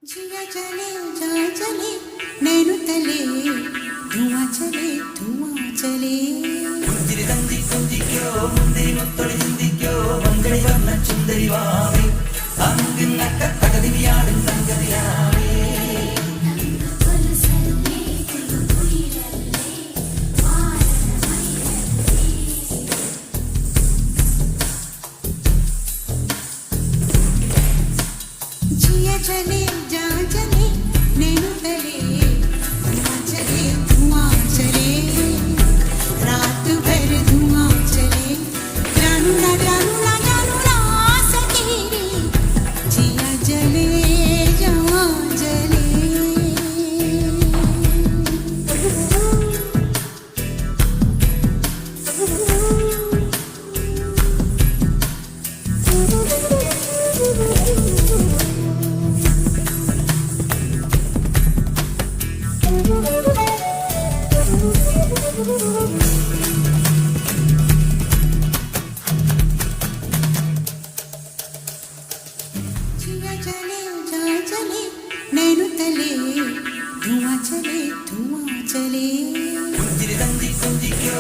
जिया चले जा चले नैनु तले धुआं चले പുഞ്ചിരി തഞ്ചി കൊഞ്ചിക്കോ മുന്തിരി മുത്തൊളി ചിന്തിക്കോ മങ്കടി വർണ്ണ ചുന്ദരി വാവേ അങ്കിന്നക്ക തകതിവിയാടും സംഗതിയാവേ जिया चले जा चले नैनु तले धुआं चले रात भर धुआं चले जानू ना सकी रे जिया जले जवां जले जिया चले जा चले नैनु तले धुआं चले പുഞ്ചിരി തഞ്ചി കൊഞ്ചിക്കോ